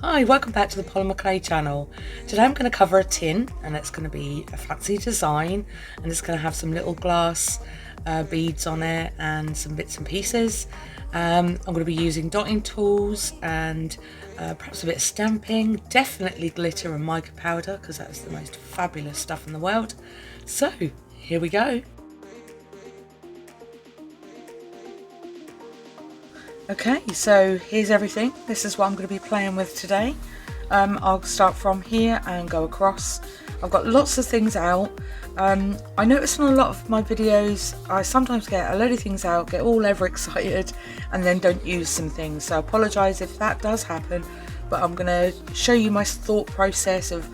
Hi, welcome back to the Polymer Clay channel. Today I'm going to cover a tin, and it's going to be a fancy design, and it's going to have some little glass beads on it and some bits and pieces. I'm going to be using dotting tools and perhaps a bit of stamping, definitely glitter and mica powder because that's the most fabulous stuff in the world. So here we go. Okay, so here's everything. This is what I'm going to be playing with today. I'll start from here and go across. I've got lots of things out. I notice in a lot of my videos I sometimes get a load of things out, get all overexcited and then don't use some things, so I apologise if that does happen, but I'm going to show you my thought process of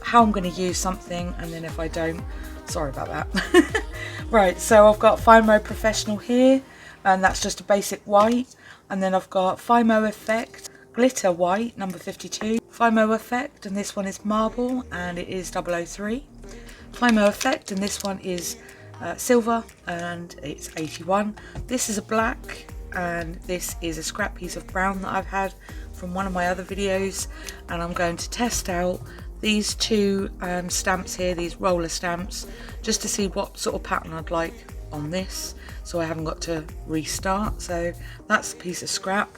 how I'm going to use something, and then if I don't, sorry about that. Right, so I've got Fimo Professional here, and that's just a basic white. And then I've got Fimo Effect Glitter White, number 52. Fimo Effect, and this one is Marble, and it is 003. Fimo Effect, and this one is Silver, and it's 81. This is a black, and this is a scrap piece of brown that I've had from one of my other videos. And I'm going to test out these two stamps here, these roller stamps, just to see what sort of pattern I'd like on this, so I haven't got to restart. So that's a piece of scrap.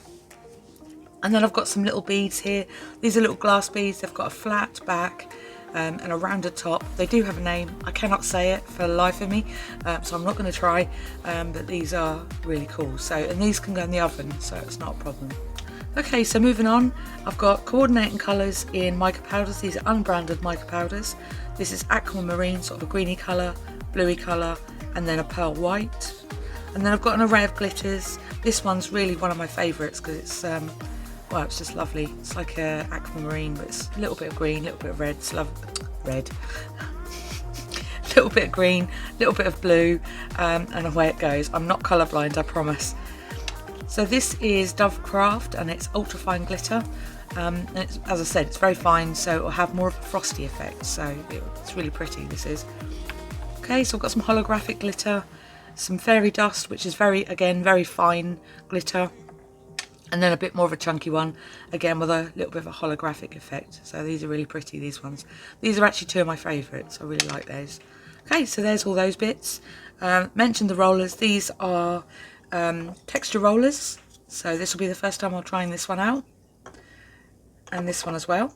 And then I've got some little beads here. These are little glass beads. They've got a flat back and a rounded top. They do have a name. I cannot say it for the life of me, so I'm not going to try, but these are really cool. So, and these can go in the oven, so it's not a problem. Okay, so moving on, I've got coordinating colours in mica powders. These are unbranded mica powders. This is aquamarine, sort of a greeny colour, bluey colour, and then a pearl white. And then I've got an array of glitters. This one's really one of my favourites because it's well, it's just lovely. It's like a aquamarine, but it's a little bit of green, a little bit of red. It's red. A little bit of green, a little bit of blue, and away it goes. I'm not colourblind, I promise. So this is Dove Craft, and it's ultra fine glitter. And it's, as I said, it's very fine, so it'll have more of a frosty effect. So it's really pretty. This is. Okay, so I've got some holographic glitter, some fairy dust, which is very fine glitter, and then a bit more of a chunky one, again with a little bit of a holographic effect. So these are really pretty, these ones. These are actually two of my favourites. I really like those. Okay, so there's all those bits. Mentioned the rollers. These are texture rollers. So this will be the first time I'm trying this one out, and this one as well.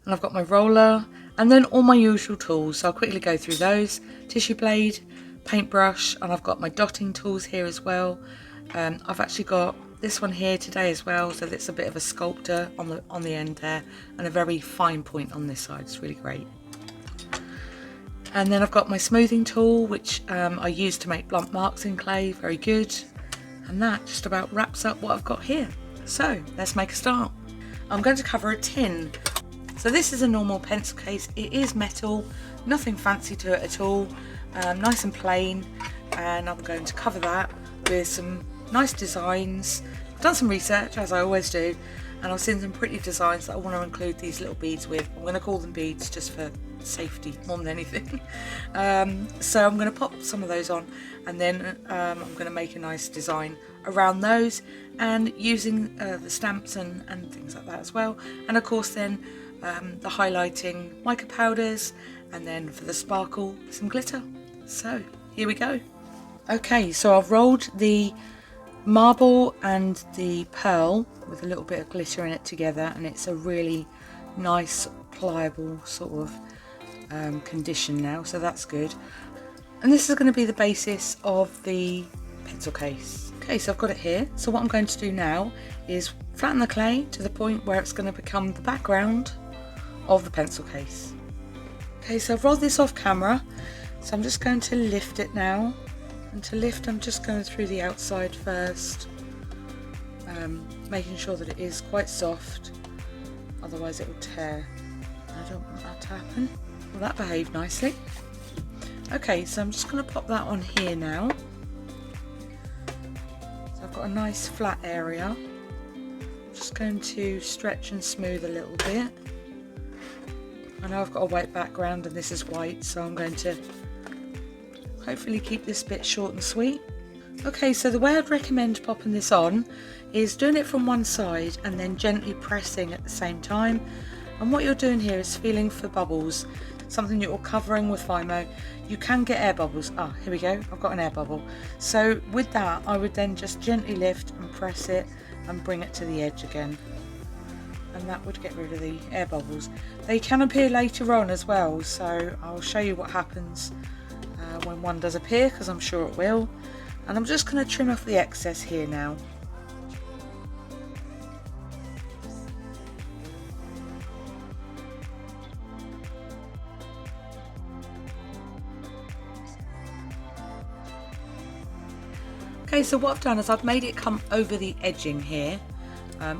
And I've got my roller, and then all my usual tools. So I'll quickly go through those. Tissue blade, paintbrush, and I've got my dotting tools here as well. I've actually got this one here today as well, so that's a bit of a sculptor on the end there, and a very fine point on this side. It's really great. And then I've got my smoothing tool, which I use to make blunt marks in clay. Very good. And that just about wraps up what I've got here. So let's make a start. I'm going to cover a tin. So this is a normal pencil case. It is metal, nothing fancy to it at all, nice and plain, and I'm going to cover that with some nice designs. I've done some research, as I always do, and I've seen some pretty designs that I want to include these little beads with. I'm going to call them beads just for safety more than anything. So I'm going to pop some of those on, and then I'm going to make a nice design around those, and using the stamps and things like that as well. And of course then the highlighting mica powders, and then for the sparkle some glitter. So here we go. Okay, so I've rolled the marble and the pearl with a little bit of glitter in it together, and it's a really nice pliable sort of condition now, so that's good. And this is going to be the basis of the pencil case. Okay, so I've got it here. So what I'm going to do now is flatten the clay to the point where it's going to become the background of the pencil case. Okay, so I've rolled this off camera, so I'm just going to lift it now. And to lift, I'm just going through the outside first, making sure that it is quite soft, otherwise it will tear. I don't want that to happen. Well, that behaved nicely. Okay, so I'm just going to pop that on here now. So I've got a nice flat area. I'm just going to stretch and smooth a little bit. I know I've got a white background and this is white, so I'm going to hopefully keep this bit short and sweet. Okay, so the way I'd recommend popping this on is doing it from one side and then gently pressing at the same time. And what you're doing here is feeling for bubbles, something you're covering with Fimo. You can get air bubbles. Ah, here we go, I've got an air bubble. So with that, I would then just gently lift and press it and bring it to the edge again. And that would get rid of the air bubbles. They can appear later on as well, so I'll show you what happens when one does appear, because I'm sure it will. And I'm just going to trim off the excess here now. Okay, so what I've done is I've made it come over the edging here,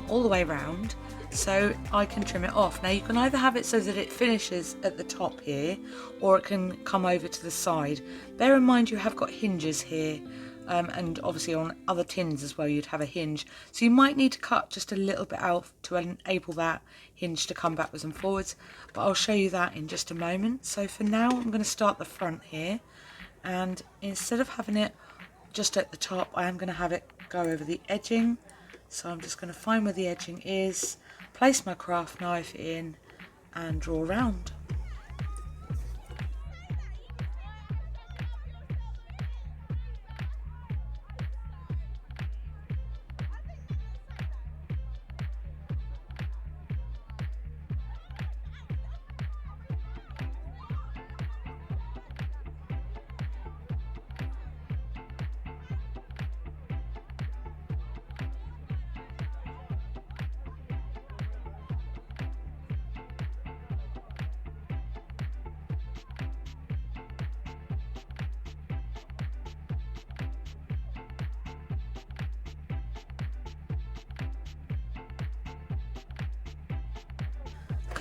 all the way around, so I can trim it off. Now you can either have it so that it finishes at the top here, or it can come over to the side. Bear in mind you have got hinges here, and obviously on other tins as well you'd have a hinge. So you might need to cut just a little bit out to enable that hinge to come backwards and forwards, but I'll show you that in just a moment. So for now I'm going to start the front here, and instead of having it just at the top, I am going to have it go over the edging. So I'm just going to find where the edging is, place my craft knife in and draw around.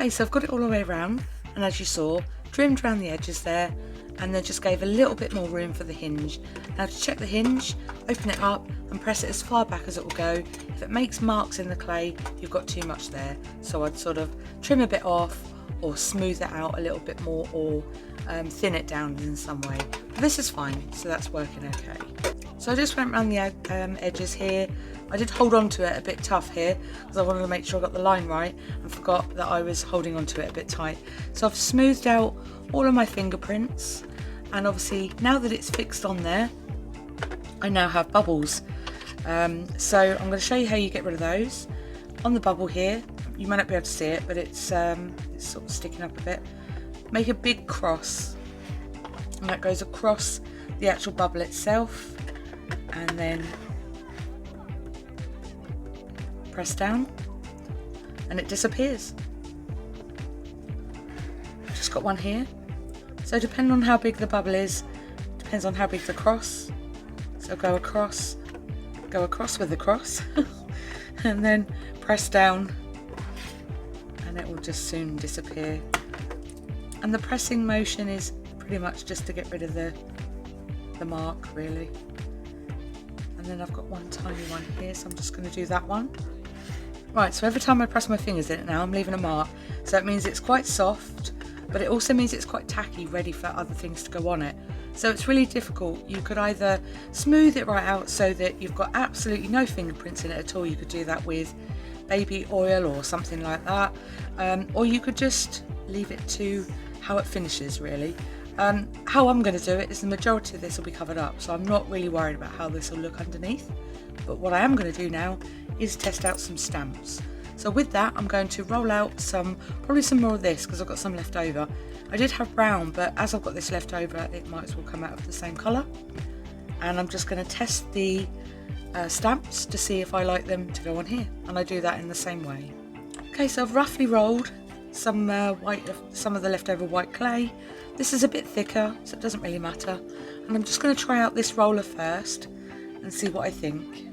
Okay, so I've got it all the way around, and as you saw, trimmed around the edges there, and then just gave a little bit more room for the hinge. Now to check the hinge, open it up and press it as far back as it will go. If it makes marks in the clay, you've got too much there. So I'd sort of trim a bit off, or smooth it out a little bit more, or thin it down in some way. But this is fine, so that's working okay. So I just went around the edges here. I did hold on to it a bit tough here because I wanted to make sure I got the line right and forgot that I was holding on to it a bit tight. So I've smoothed out all of my fingerprints, and obviously now that it's fixed on there, I now have bubbles. So I'm going to show you how you get rid of those. On the bubble here, you might not be able to see it, but it's sort of sticking up a bit. Make a big cross, and that goes across the actual bubble itself, and then press down and it disappears. I've just got one here. So depending on how big the bubble is, depends on how big the cross. So go across with the cross and then press down and it will just soon disappear. And the pressing motion is pretty much just to get rid of the mark, really. And then I've got one tiny one here, so I'm just going to do that one. Right, so every time I press my fingers in it now, I'm leaving a mark. So it means it's quite soft, but it also means it's quite tacky, ready for other things to go on it. So it's really difficult. You could either smooth it right out so that you've got absolutely no fingerprints in it at all. You could do that with baby oil or something like that. Or you could just leave it to how it finishes, really. How I'm going to do it is the majority of this will be covered up, so I'm not really worried about how this will look underneath. But what I am going to do now is test out some stamps. So with that, I'm going to roll out probably some more of this because I've got some left over. I did have brown, but as I've got this left over, it might as well come out of the same colour. And I'm just going to test the stamps to see if I like them to go on here, and I do that in the same way. Okay, so I've roughly rolled some of the leftover white clay. This is a bit thicker, so it doesn't really matter. And I'm just going to try out this roller first and see what I think.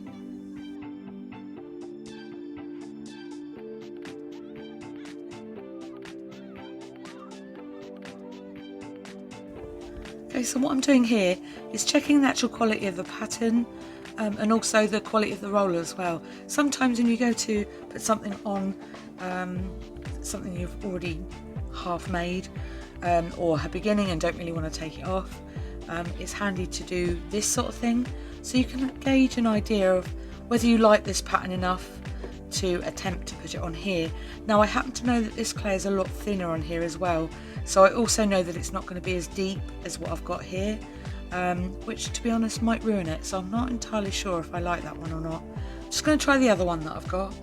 Okay, so what I'm doing here is checking the actual quality of the pattern and also the quality of the roller as well. Sometimes when you go to put something on, something you've already half made or are beginning and don't really want to take it off, it's handy to do this sort of thing so you can gauge an idea of whether you like this pattern enough to attempt to put it on here. Now I happen to know that this clay is a lot thinner on here as well, so I also know that it's not going to be as deep as what I've got here, which to be honest might ruin it, so I'm not entirely sure if I like that one or not. Just going to try the other one that I've got.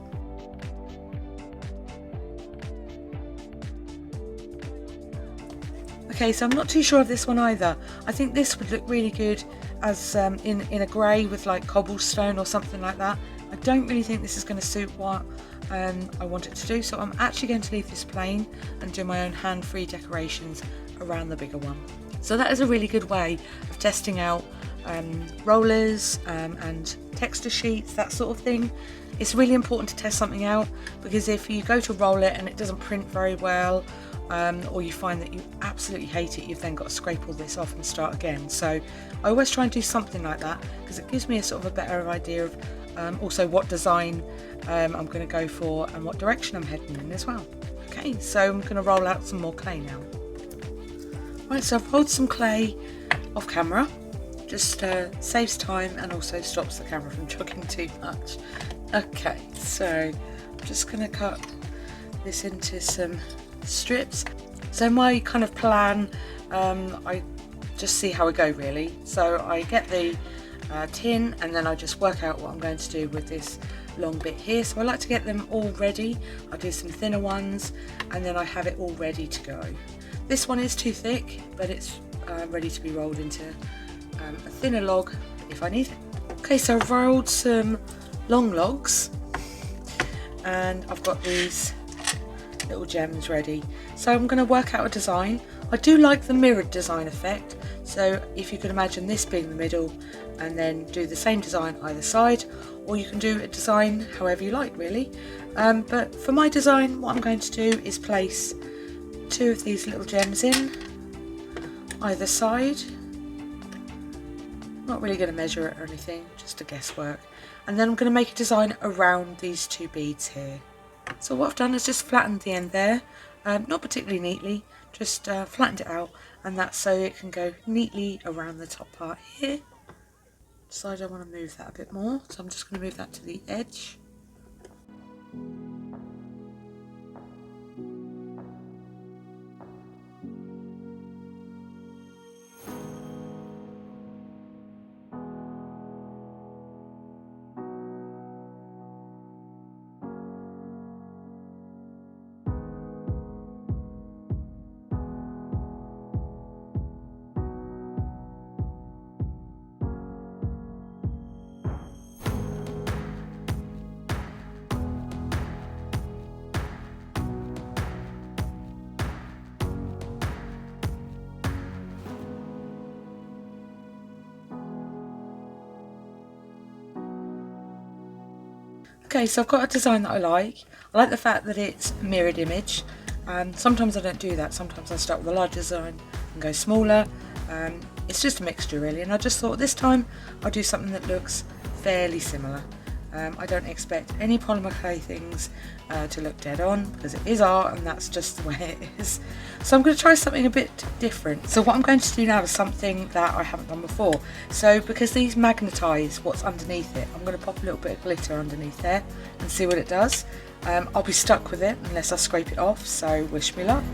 Okay, so I'm not too sure of this one either. I think this would look really good as in a grey with like cobblestone or something like that. I don't really think this is going to suit what I want it to do, so I'm actually going to leave this plain and do my own hand-free decorations around the bigger one. So that is a really good way of testing out rollers and texture sheets, that sort of thing. It's really important to test something out, because if you go to roll it and it doesn't print very well, or you find that you absolutely hate it, you've then got to scrape all this off and start again. So I always try and do something like that, because it gives me a sort of a better idea of also what design I'm going to go for and what direction I'm heading in as well. Okay, so I'm going to roll out some more clay now. Right, so I've rolled some clay off camera, just saves time and also stops the camera from jogging too much. Okay, so I'm just going to cut this into some strips. So my kind of plan, I just see how I go really. So I get the tin and then I just work out what I'm going to do with this long bit here. So I like to get them all ready. I do some thinner ones and then I have it all ready to go. This one is too thick, but it's ready to be rolled into a thinner log if I need it. Okay, so I've rolled some long logs and I've got these little gems ready. So I'm going to work out a design. I do like the mirrored design effect, so if you can imagine this being the middle and then do the same design either side, or you can do a design however you like really. But for my design, what I'm going to do is place two of these little gems in either side. Not really going to measure it or anything, just a guesswork. And then I'm going to make a design around these two beads here. So what I've done is just flattened the end there, not particularly neatly, just flattened it out, and that's so it can go neatly around the top part here. Decide I want to move that a bit more, so I'm just going to move that to the edge. Okay, so I've got a design that I like. I like the fact that it's a mirrored image. Sometimes I don't do that. Sometimes I start with a large design and go smaller. It's just a mixture really, and I just thought this time I'll do something that looks fairly similar. I don't expect any polymer clay things to look dead on, because it is art and that's just the way it is. So I'm going to try something a bit different. So what I'm going to do now is something that I haven't done before. So because these magnetise what's underneath it, I'm going to pop a little bit of glitter underneath there and see what it does. I'll be stuck with it unless I scrape it off, so wish me luck.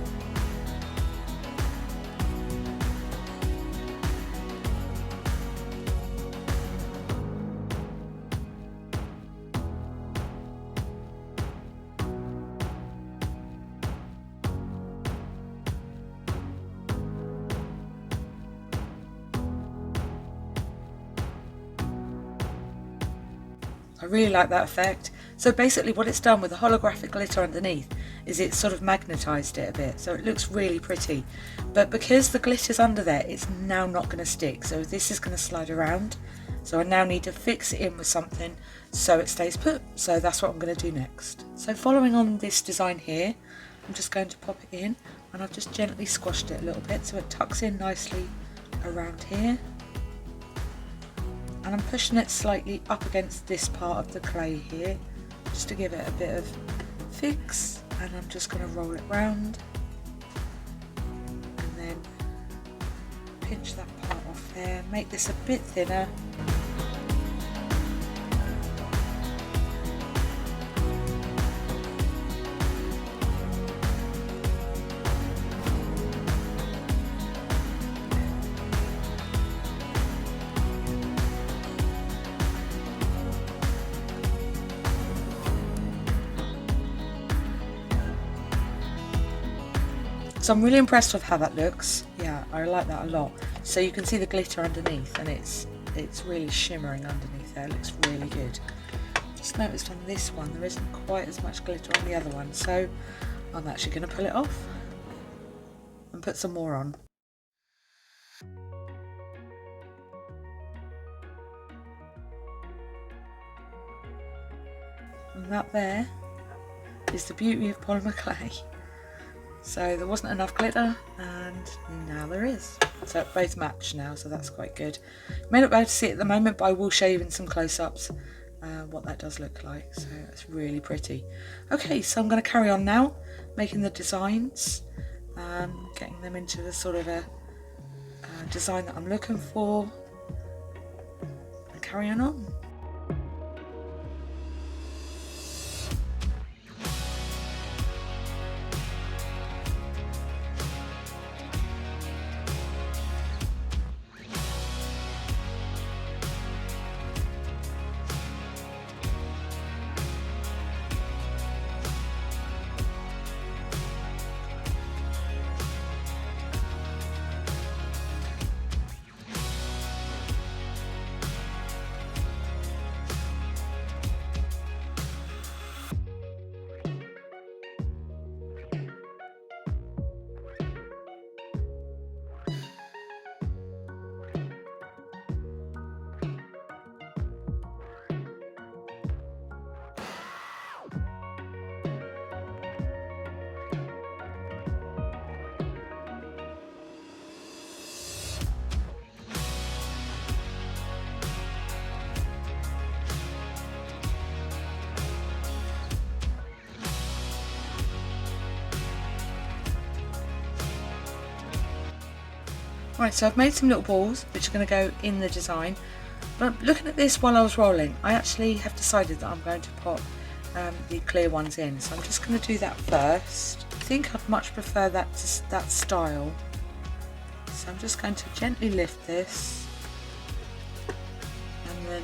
I really like that effect. So basically what it's done with the holographic glitter underneath is it's sort of magnetised it a bit, so it looks really pretty. But because the glitter's under there, it's now not going to stick, so this is going to slide around. So I now need to fix it in with something so it stays put. So that's what I'm going to do next. So following on this design here, I'm just going to pop it in, and I've just gently squashed it a little bit so it tucks in nicely around here. And I'm pushing it slightly up against this part of the clay here, just to give it a bit of fix, and I'm just going to roll it round and then pinch that part off there, make this a bit thinner. So I'm really impressed with how that looks. Yeah, I like that a lot. So you can see the glitter underneath, and it's really shimmering underneath there. It looks really good. Just noticed on this one there isn't quite as much glitter on the other one, so I'm actually going to pull it off and put some more on. And that there is the beauty of polymer clay. So there wasn't enough glitter, and now there is. So it both match now, so that's quite good. You may not be able to see it at the moment, but I will show you in some close-ups what that does look like. So it's really pretty. Okay, so I'm going to carry on now, making the designs, getting them into the sort of a design that I'm looking for, and carrying on. Right, so I've made some little balls which are going to go in the design, but looking at this while I was rolling, I actually have decided that I'm going to pop the clear ones in, so I'm just going to do that first. I think I'd much prefer that style, so I'm just going to gently lift this and then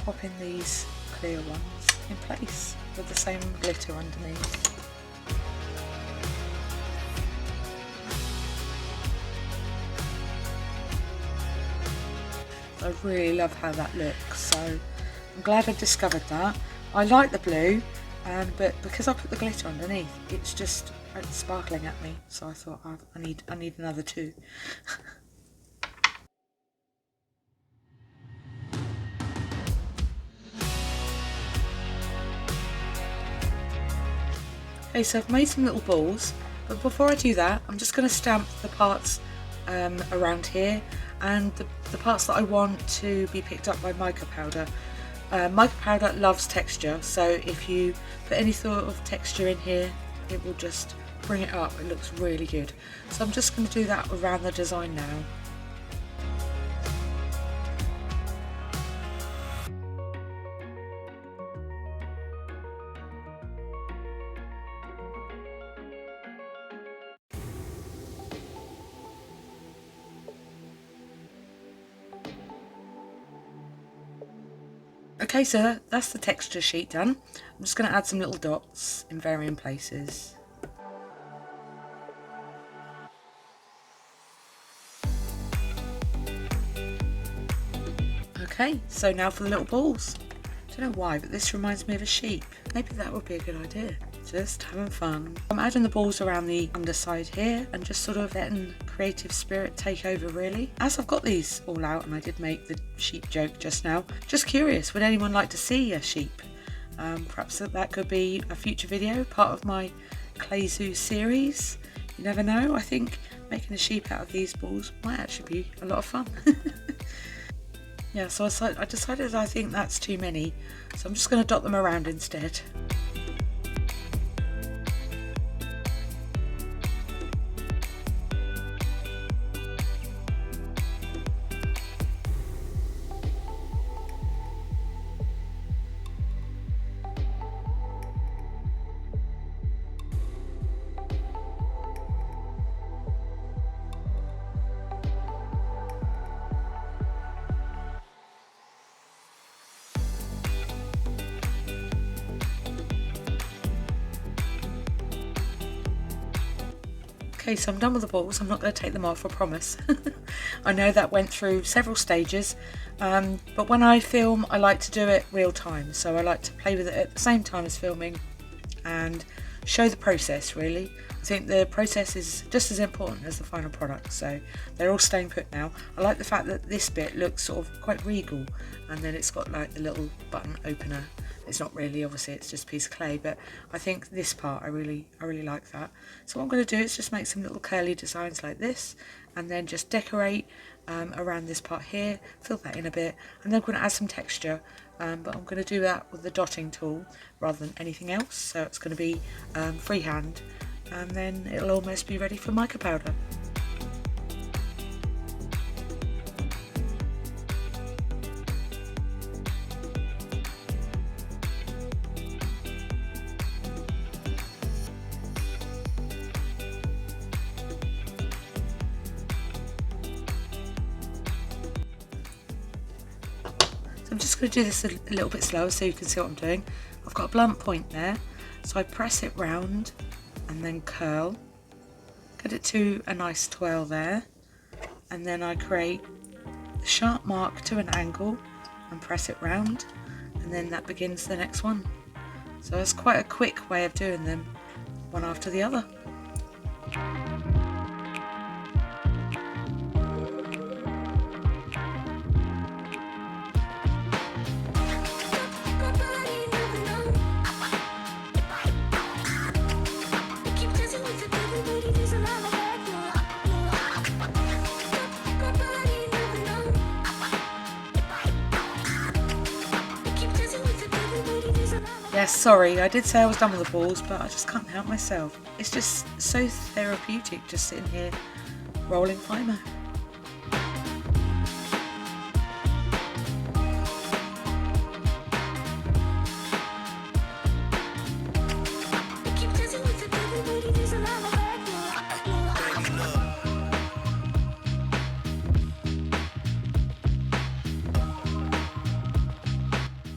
pop in these clear ones in place with the same glitter underneath. I really love how that looks, so I'm glad I discovered that. I like the blue, but because I put the glitter underneath, it's sparkling at me, so I thought I need another two. Okay, so I've made some little balls, but before I do that, I'm just going to stamp the parts around here, and the parts that I want to be picked up by mica powder. Mica powder loves texture, so if you put any sort of texture in here, it will just bring it up. It looks really good. So I'm just going to do that around the design now. Okay, so that's the texture sheet done. I'm just going to add some little dots in varying places. Okay, so now for the little balls. I don't know why, but this reminds me of a sheep. Maybe that would be a good idea. Just having fun. I'm adding the balls around the underside here and just sort of letting creative spirit take over, really. As I've got these all out, and I did make the sheep joke just now, just curious, would anyone like to see a sheep? Perhaps that could be a future video, part of my Clay Zoo series. You never know. I think making a sheep out of these balls might actually be a lot of fun. Yeah, so I decided I think that's too many, so I'm just going to dot them around instead. Okay, so I'm done with the balls. I'm not going to take them off, I promise. I know that went through several stages, but when I film I like to do it real time, so I like to play with it at the same time as filming and show the process really. I think the process is just as important as the final product, so they're all staying put now. I like the fact that this bit looks sort of quite regal, and then it's got like the little button opener. It's not really, obviously it's just a piece of clay, but I think this part I really like that. So what I'm going to do is just make some little curly designs like this, and then just decorate around this part here, fill that in a bit, and then I'm going to add some texture, but I'm going to do that with the dotting tool rather than anything else. So it's going to be freehand, and then it'll almost be ready for mica powder. I'm just going to do this a little bit slower so you can see what I'm doing. I've got a blunt point there, so I press it round and then curl, get it to a nice twirl there, and then I create a sharp mark to an angle and press it round, and then that begins the next one. So it's quite a quick way of doing them, one after the other. Yes, sorry, I did say I was done with the balls, but I just can't help myself. It's just so therapeutic just sitting here rolling Fimo.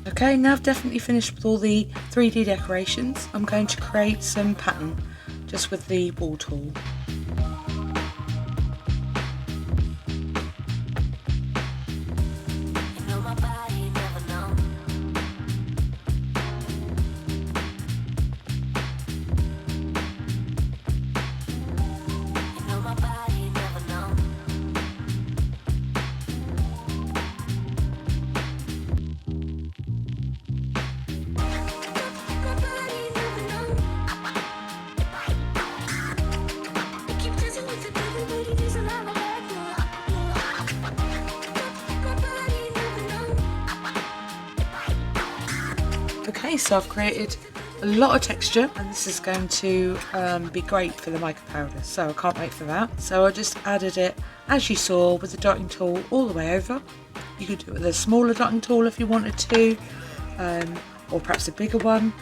Okay, now I've definitely finished with all the 3D decorations. I'm going to create some pattern just with the ball tool. Okay, so I've created a lot of texture, and this is going to be great for the mica powder, so I can't wait for that. So I just added it, as you saw, with the dotting tool all the way over. You could do it with a smaller dotting tool if you wanted to, or perhaps a bigger one,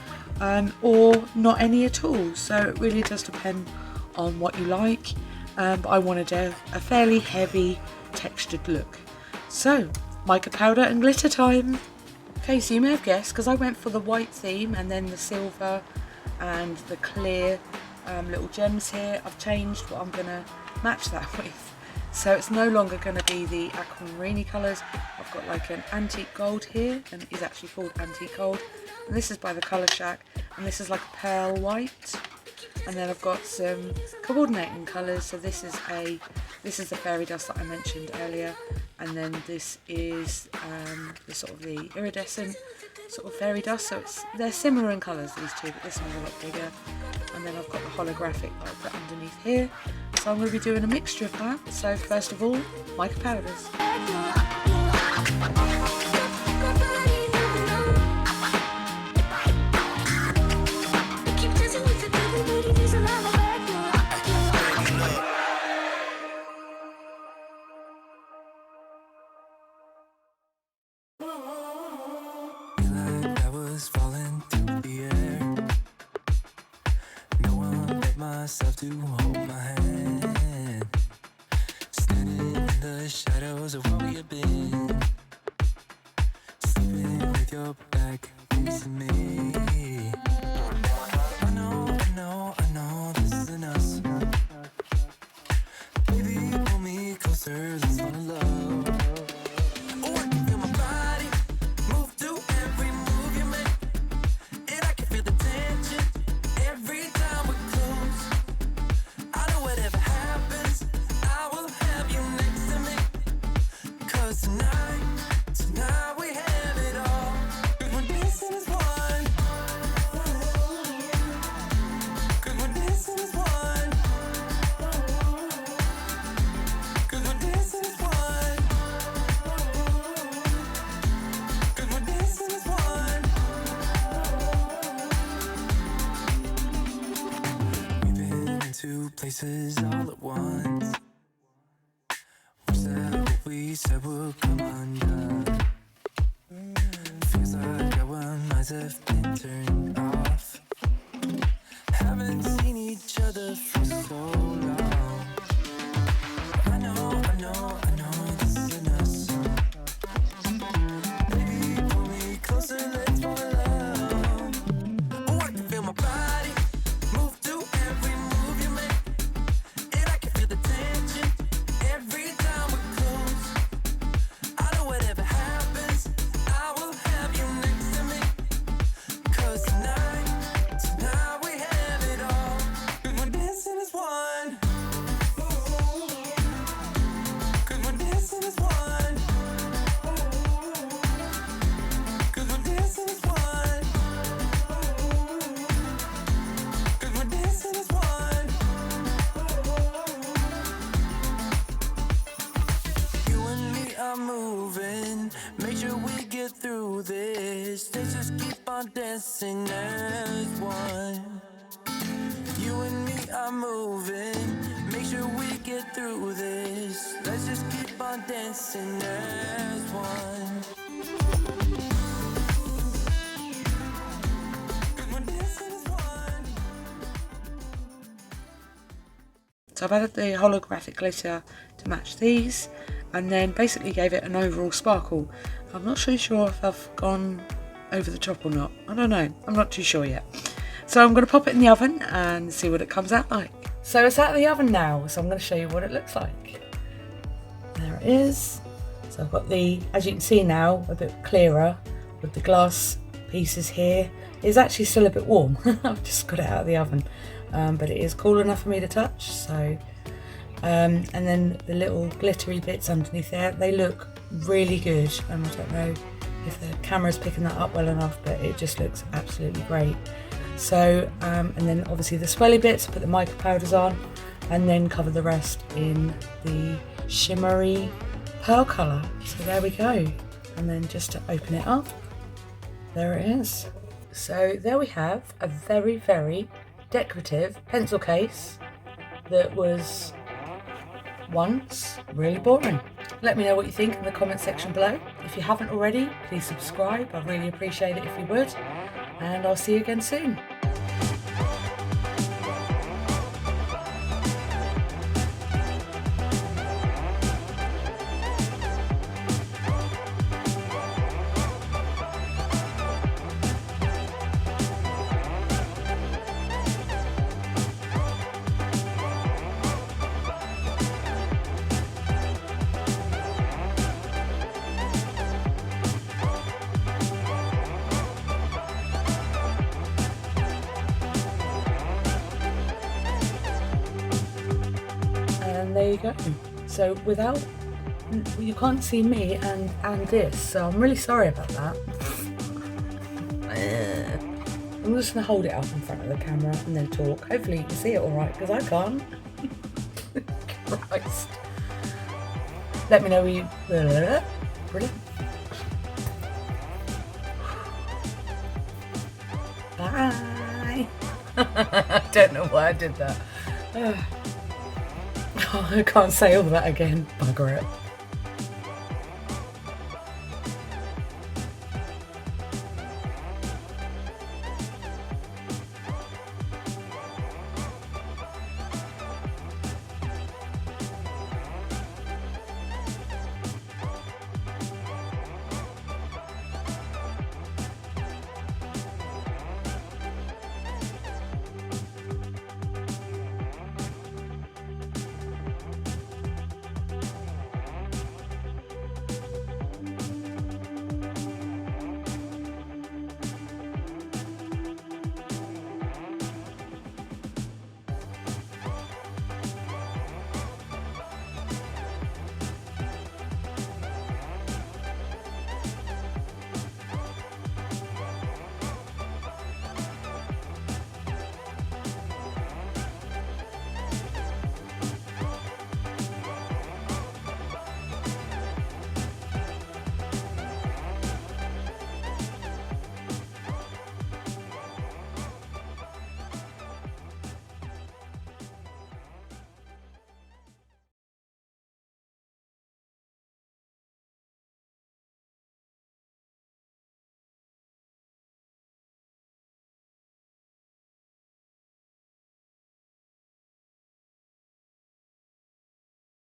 or not any at all. So it really does depend on what you like, but I wanted a fairly heavy textured look. So, mica powder and glitter time! Okay, so you may have guessed, because I went for the white theme and then the silver and the clear little gems here, I've changed what I'm going to match that with. So it's no longer going to be the aquamarine colours. I've got like an antique gold here, and it is actually called antique gold. And this is by the Colour Shack, and this is like a pearl white. And then I've got some coordinating colours. So this is the fairy dust that I mentioned earlier, and then this is the sort of the iridescent sort of fairy dust. So they're similar in colours, these two, but this one's a lot bigger. And then I've got the holographic that I put underneath here. So I'm going to be doing a mixture of that. So first of all, mica powders. Myself to hold my hand, standing in the shadows of where we have been, sleeping with your back facing me. I know this isn't us. places all at once. Wish that what we said would come undone. Feels like our minds have been turned off. Haven't seen each other for so long. I know this isn't us. Baby, pull me closer, let's fall in love. Oh, I can feel my body move to every move you make, and I can feel the tension every time we're close. I know whatever happens, I will have you next to me. 'Cause tonight we have it all. 'Cause we're dancing as one. 'Cause we're dancing as one. 'Cause we're dancing as one. 'Cause we're dancing as one. You and me are moving. Make sure we get through this. Let's just keep on dancing as one. You and me are moving. Make sure we get through this. Let's just keep on dancing as one. 'Cause we're dancing as one. So I've added the holographic glitter to match these, and then basically gave it an overall sparkle. I'm not so sure if I've gone over the top or not. I don't know. I'm not too sure yet. So I'm going to pop it in the oven and see what it comes out like. So it's out of the oven now, so I'm going to show you what it looks like. There it is. So I've got the, as you can see now, a bit clearer with the glass pieces here. It's actually still a bit warm. I've just got it out of the oven, but it is cool enough for me to touch. So, and then the little glittery bits underneath there, they look really good. I don't know if the camera's picking that up well enough, but it just looks absolutely great. So, and then obviously the swelly bits, I put the mica powders on, and then cover the rest in the shimmery pearl colour. So there we go. And then just to open it up, there it is. So there we have a very, very decorative pencil case that was once really boring. Let me know what you think in the comment section below. If you haven't already, please subscribe. I'd really appreciate it if you would. And I'll see you again soon. And there you go. So without, you can't see me and this, so I'm really sorry about that. I'm just gonna hold it up in front of the camera and then talk. Hopefully you can see it all right, because I can't. Christ. Let me know what you. Brilliant. Bye. I don't know why I did that. Oh, I can't say all that again. Bugger it.